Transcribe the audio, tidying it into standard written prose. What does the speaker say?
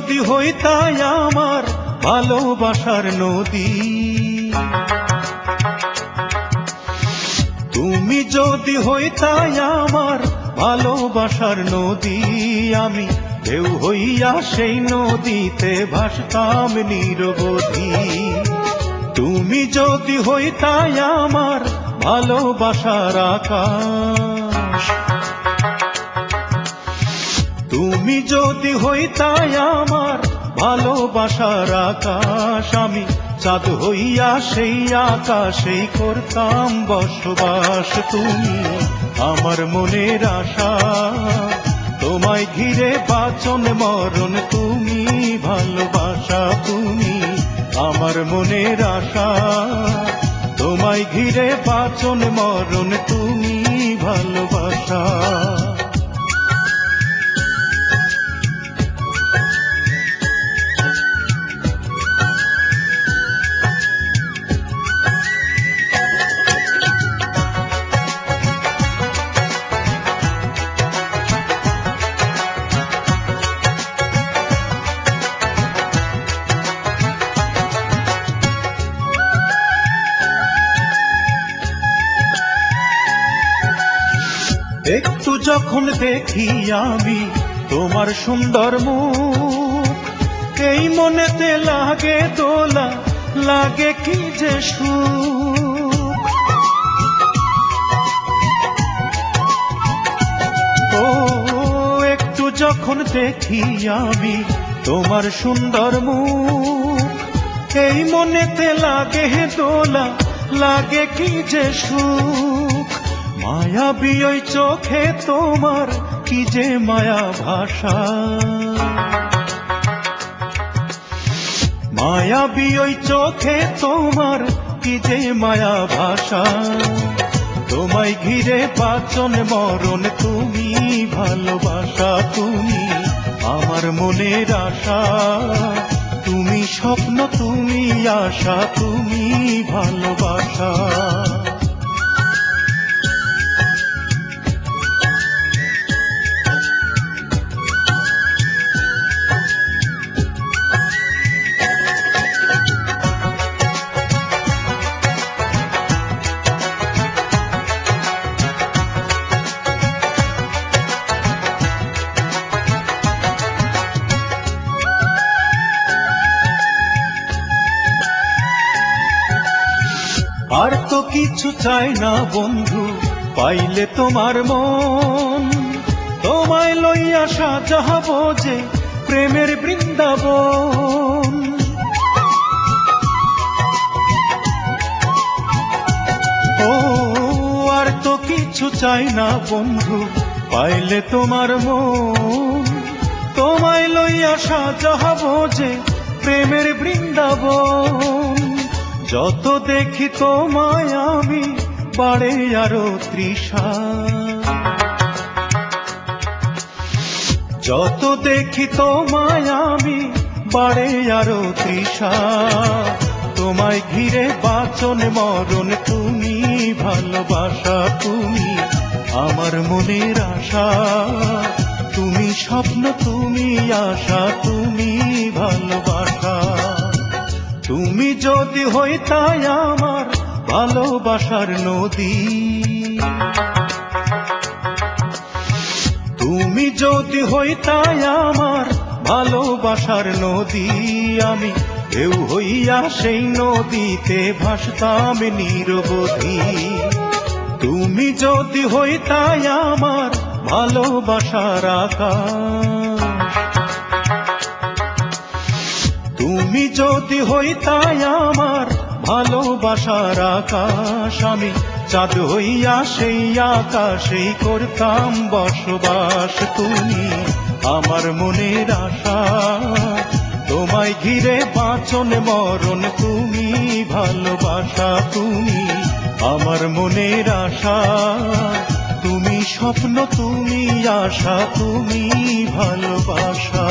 যদি হইতাই আমার ভালোবাসার নদী, তুমি যদি হইতাই আমার ভালোবাসার নদী, আমি ঢেউ হইয়া সেই নদীতে ভাসতাম নিরবধি। তুমি যদি হইতাই আমার ভালোবাসার আকাশ, তুমি যদি হইতাই আমার ভালোবাসার আকাশ, আমি চাঁদ হইয়া সেই আকাশে করতাম বসবাস। তুমি আমার মনের আশা, তোমায় ঘিরে বাঁচন মরণ, তুমি ভালোবাসা। তুমি আমার মনের আশা, তোমায় ঘিরে বাঁচন মরণ, তুমি ভালোবাসা। একটু যখন দেখি আমি তোমার সুন্দর মুখ, এই মনেতে লাগে দোলা, লাগে কি যে সুখ। ও একটু যখন দেখি আমি তোমার সুন্দর মুখ, এই মনেতে লাগে দোলা, লাগে কি যে সুখ। মায়াবী ওই চোখে তোমার কি যে মায়া ভাষা, মায়াবী ওই চোখে তোমার কি যে মায়া ভাষা। তোমায় ঘিরে বাঁচন মরণ, তুমি ভালোবাসা। তুমি আমার মনের আশা, তুমি স্বপ্ন, তুমি আশা, তুমি ভালোবাসা। আর তো কিছু চাই না বন্ধু, পাইলে তোমার মন, তোমায় লইয়া সাজাবো যে প্রেমের বৃন্দাবন। ও আর তো কিছু চাই না বন্ধু, পাইলে তোমার মন, তোমায় লইয়া সাজাবো যে প্রেমের বৃন্দাবন। যত দেখি তোমায় আমি বাড়ে আরো তৃষা, যত দেখি তোমায় আমি বাড়ে আরো তৃষা। তোমায় ঘিরে বাঁচন মরণ, তুমি ভালোবাসা। তুমি আমার মনের আশা, তুমি স্বপ্ন, তুমি আশা, তুমি ভালোবাসা। তুমি যদি হইতাই আমার ভালোবাসার নদী, তুমি যদি হইতাই আমার ভালোবাসার নদী, আমি ঢেউ হইয়া সেই নদীতে ভাসতাম নিরবধি। তুমি যদি হইতাই আমার ভালোবাসার আকাশ, তুমি যদি হইতাই আমার ভালোবাসার আকাশ, আমি চাঁদ হইয়া সেই আকাশে করতাম বসবাস। তুমি আমার মনের আশা, তোমায় ঘিরে বাঁচন মরণ, তুমি ভালোবাসা। তুমি আমার মনের আশা, তুমি স্বপ্ন, তুমি আশা, তুমি ভালোবাসা।